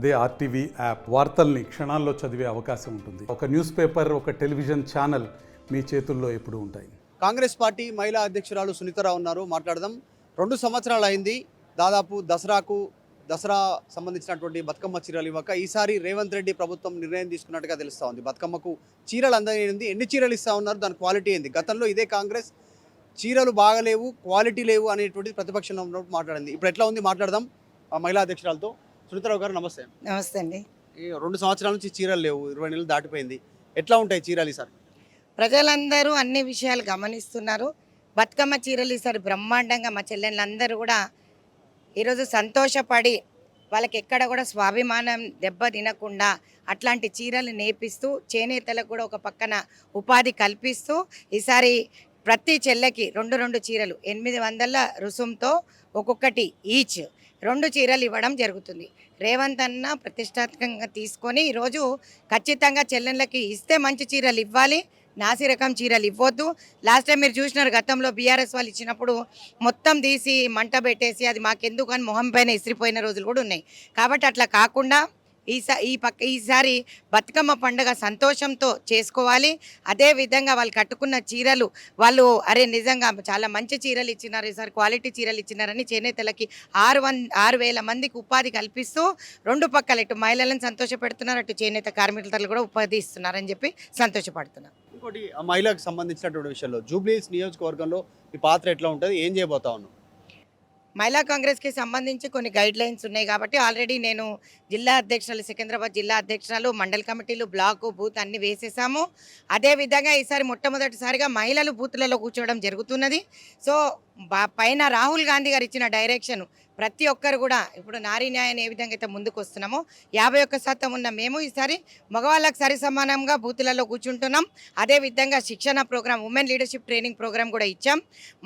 అదే RTV app వార్తల్ని క్షణాల్లో చదివే అవకాశం ఉంటుంది. ఒక న్యూస్ పేపర్, ఒక టెలివిజన్ ఛానల్ మీ చేతుల్లో ఎప్పుడూ ఉంటాయి. కాంగ్రెస్ పార్టీ మహిళా అధ్యక్షురాలు సునీతారావు ఉన్నారు, మాట్లాడదాం. 2 సంవత్సరాలు అయింది. దాదాపు దసరా సంబంధించినటువంటి బతుకమ్మ చీరలు ఇవ్వక ఈసారి రేవంత్ రెడ్డి ప్రభుత్వం నిర్ణయం తీసుకున్నట్టుగా తెలుస్తూ ఉంది. బతుకమ్మకు చీరలు అందజేయండి, ఎన్ని చీరలు ఇస్తా ఉన్నారు, దాని క్వాలిటీ ఏంది? గతంలో ఇదే కాంగ్రెస్ చీరలు బాగలేవు, క్వాలిటీ లేవు అనేటువంటి ప్రతిపక్షంలో ఉన్నప్పుడు మాట్లాడింది. ఇప్పుడు ఎట్లా ఉంది మాట్లాడదాం మహిళా అధ్యక్షురాలతో. సునీతారావు గారు నమస్తే. నమస్తే అండి. 2 సంవత్సరాల నుంచి చీరలు లేవు, 20 నెలలు దాటిపోయింది. ఎట్లా ఉంటాయి చీరలు ఈసారి? ప్రజలందరూ అన్ని విషయాలు గమనిస్తున్నారు. బతుకమ్మ చీరలు ఈసారి బ్రహ్మాండంగా మా చెల్లెళ్ళందరూ కూడా ఈరోజు సంతోషపడి వాళ్ళకి ఎక్కడ కూడా స్వాభిమానం దెబ్బ తినకుండా అట్లాంటి చీరలు నేపిస్తూ చేనేతలకు కూడా ఒక పక్కన ఉపాధి కల్పిస్తూ ఈసారి ప్రతి చెల్లెకి 2 చీరలు 800 రుసుంతో ఒక్కొక్కటి ఈచ్ 2 చీరలు ఇవ్వడం జరుగుతుంది. రేవంత్ అన్న ప్రతిష్టాత్మకంగా తీసుకొని ఈరోజు ఖచ్చితంగా చెల్లెళ్ళకి ఇస్తే మంచి చీరలు ఇవ్వాలి, నాసి రకం చీరలు ఇవ్వద్దు. లాస్ట్ టైం మీరు చూసినారు, గతంలో బీఆర్ఎస్ వాళ్ళు ఇచ్చినప్పుడు మొత్తం తీసి మంట పెట్టేసి అది మాకెందుకు అని మొహం పైన ఇసిరిపోయిన రోజులు కూడా ఉన్నాయి. కాబట్టి అట్లా కాకుండా ఈసారి బతుకమ్మ పండుగ సంతోషంతో చేసుకోవాలి. అదేవిధంగా వాళ్ళు కట్టుకున్న చీరలు వాళ్ళు అరే నిజంగా చాలా మంచి చీరలు ఇచ్చినారు, ఈసారి క్వాలిటీ చీరలు ఇచ్చినారని చేనేతలకి 6,000 మందికి ఉపాధి కల్పిస్తూ 2 పక్కల ఇటు మహిళలను సంతోషపెడుతున్నారు, అటు చేనేత కార్మికులు కూడా ఉపాధి ఇస్తున్నారని చెప్పి సంతోషపడుతున్నారు. ఇంకోటి మహిళలకు సంబంధించినటువంటి విషయంలో జూబ్లీహిల్స్ నియోజకవర్గంలో ఈ పాత్ర ఎట్లా ఉంటుంది, ఏం చేయబోతా ఉన్నాం? మహిళా కాంగ్రెస్కి సంబంధించి కొన్ని గైడ్ లైన్స్ ఉన్నాయి కాబట్టి ఆల్రెడీ నేను జిల్లా అధ్యక్షురాలు, సికింద్రాబాద్ జిల్లా అధ్యక్షురాలు, మండల కమిటీలు, బ్లాక్, బూత్ అన్ని వేసేసాము. అదేవిధంగా ఈసారి మొట్టమొదటిసారిగా మహిళలు బూత్లలో కూర్చోవడం జరుగుతున్నది. సో పైన రాహుల్ గాంధీ గారు ఇచ్చిన డైరెక్షన్ ప్రతి ఒక్కరు కూడా ఇప్పుడు నారీ న్యాయాన్ని ఏ విధంగా అయితే ముందుకు వస్తున్నామో 51% ఉన్న మేము ఈసారి మగవాళ్ళకి సరి సమానంగా బూతులలో కూర్చుంటున్నాం. అదేవిధంగా శిక్షణ program, women leadership training program కూడా ఇచ్చాం.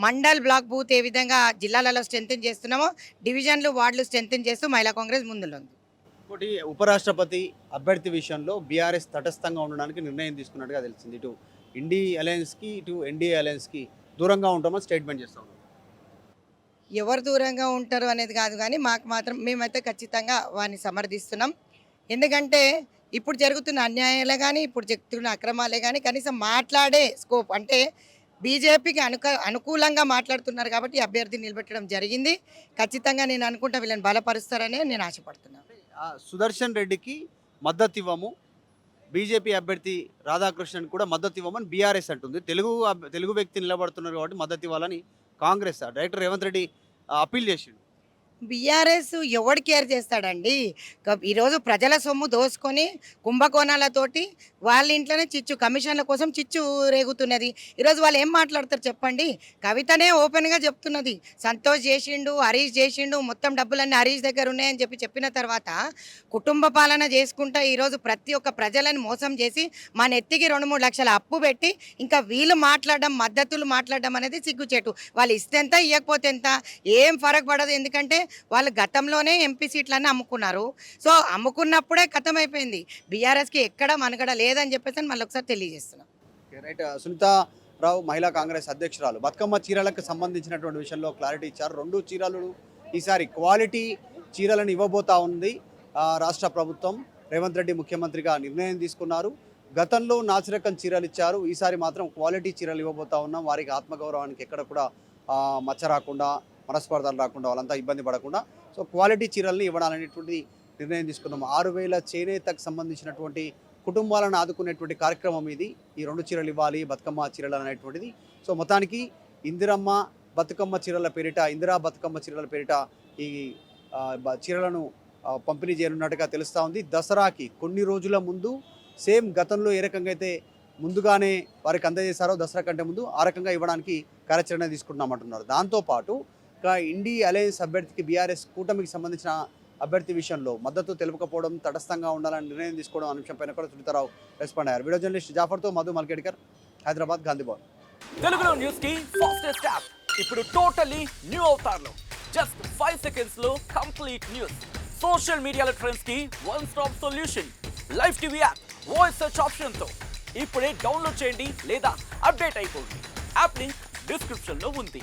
మండల్, బ్లాక్, బూత్ ఏ విధంగా జిల్లాలలో స్ట్రెంథెన్ చేస్తున్నామో డివిజన్లు, వార్డులు స్ట్రెంథెన్ చేస్తూ మహిళా కాంగ్రెస్ ముందులో ఉంది. ఇంకోటి ఉపరాష్ట్రపతి అభ్యర్థి విషయంలో బీఆర్ఎస్ తటస్థంగా ఉండడానికి నిర్ణయం తీసుకున్నట్టుగా తెలిసింది. ఇటు ఇండి అలయన్స్కి, ఇటు ఎన్డీఏ అలయన్స్కి దూరంగా ఉంటామని స్టేట్మెంట్ చేస్తాం. ఎవరు దూరంగా ఉంటారు అనేది కాదు, కానీ మాకు మాత్రం మేమైతే ఖచ్చితంగా వారిని సమర్థిస్తున్నాం. ఎందుకంటే ఇప్పుడు జరుగుతున్న అన్యాయాలే కానీ, ఇప్పుడు జరుగుతున్న అక్రమాలే కానీ కనీసం మాట్లాడే స్కోప్ అంటే బీజేపీకి అనుకూలంగా మాట్లాడుతున్నారు కాబట్టి అభ్యర్థిని నిలబెట్టడం జరిగింది. ఖచ్చితంగా నేను అనుకుంటా వీళ్ళని బలపరుస్తారని నేను ఆశపడుతున్నాను. సుదర్శన్ రెడ్డికి మద్దతు ఇవ్వము, బీజేపీ అభ్యర్థి రాధాకృష్ణన్ కూడా మద్దతు ఇవ్వమని బీఆర్ఎస్ అంటుంది. తెలుగు వ్యక్తి నిలబడుతున్నారు కాబట్టి మద్దతు ఇవ్వాలని కాంగ్రెస్ డైరెక్టర్ రేవంత్ రెడ్డి అప్పీల్ చేసిండు. బీఆర్ఎస్ ఎవడు కేర్ చేస్తాడండి? ఈరోజు ప్రజల సొమ్ము దోసుకొని కుంభకోణాలతోటి వాళ్ళ ఇంట్లోనే చిచ్చు కమిషన్ల కోసం చిచ్చు రేగుతున్నది. ఈరోజు వాళ్ళు ఏం మాట్లాడతారు చెప్పండి? కవితనే ఓపెన్గా చెప్తున్నది, సంతోష్ చేసిండు, హరీష్ చేసిండు, మొత్తం డబ్బులన్నీ హరీష్ దగ్గర ఉన్నాయని చెప్పిన తర్వాత కుటుంబ పాలన చేసుకుంటా ఈరోజు ప్రతి ఒక్క ప్రజలను మోసం చేసి మన ఎత్తికి 2-3 లక్షల అప్పు పెట్టి ఇంకా వీళ్ళు మాట్లాడడం, మద్దతులు మాట్లాడడం అనేది సిగ్గుచేటు. వాళ్ళు ఇస్తే ఎంత, ఇవ్వకపోతే ఎంత, ఏం ఫరక్ పడదు. ఎందుకంటే వాళ్ళు గతంలోనే ఎంపీ సీట్లన్నీ అమ్ముకున్నారు. సో అమ్ముకున్నప్పుడే ఖతమైపోయింది. బీఆర్ఎస్కి ఎక్కడ మనగడ లేదని చెప్పేసి మళ్ళీ ఒకసారి తెలియజేస్తున్నాం. రైట్. సునీతారావు మహిళా కాంగ్రెస్ అధ్యక్షురాలు బతుకమ్మ చీరలకు సంబంధించినటువంటి విషయంలో క్లారిటీ ఇచ్చారు. 2 చీరలు ఈసారి క్వాలిటీ చీరలను ఇవ్వబోతా ఉంది రాష్ట్ర ప్రభుత్వం. రేవంత్ రెడ్డి ముఖ్యమంత్రిగా నిర్ణయం తీసుకున్నారు. గతంలో నాసిరకం చీరలు ఇచ్చారు, ఈసారి మాత్రం క్వాలిటీ చీరలు ఇవ్వబోతా ఉన్నాం. వారికి ఆత్మగౌరవానికి ఎక్కడ కూడా మచ్చ రాకుండా, మనస్పర్ధలు రాకుండా, వాళ్ళంతా ఇబ్బంది పడకుండా సో క్వాలిటీ చీరల్ని ఇవ్వడాలనేటువంటి నిర్ణయం తీసుకున్నాం. 6,000 చేనేతకు సంబంధించినటువంటి కుటుంబాలను ఆదుకునేటువంటి కార్యక్రమం ఇది. ఈ 2 చీరలు ఇవ్వాలి, బతుకమ్మ చీరలు అనేటువంటిది. సో మొత్తానికి ఇందిరా బతుకమ్మ చీరల పేరిట ఈ చీరలను పంపిణీ చేయనున్నట్టుగా తెలుస్తూ ఉంది. దసరాకి కొన్ని రోజుల ముందు సేమ్ గతంలో ఏ రకంగా అయితే ముందుగానే వారికి అందజేశారో దసరా కంటే ముందు ఆ రకంగా ఇవ్వడానికి కార్యాచరణ తీసుకుంటున్నామంటున్నారు. దాంతోపాటు ఇండి అలయన్స్ అభ్యర్థికి బీఆర్ఎస్ కూటమికి సంబంధించిన అభ్యర్థి విషయంలో మద్దతు తెలుపకపోవడం, తటస్థంగా ఉండాలని నిర్ణయం తీసుకోవడం అనే విషయంపైన కూడా సునీతారావు రెస్పాండ్ అయ్యారు. వీడియో జర్నలిస్ట్ జాఫర్తో మధు మల్కేడ్కర్, హైదరాబాద్, గాంధీ భవన్. తెలుగులో న్యూస్ కి ఫాస్టెస్ట్ యాప్ ఇప్పుడు టోటలీ న్యూ అవతార్లో జస్ట్ 5 seconds లో కంప్లీట్ న్యూస్. సోషల్ మీడియాలో ట్రెండ్స్ కి one stop solution. Live TV app, voice search option తో ఇప్పుడే డౌన్లోడ్ చేయండి లేదా అప్డేట్ అయిపోండి. యాప్ లింక్ డిస్క్రిప్షన్ లో ఉంది.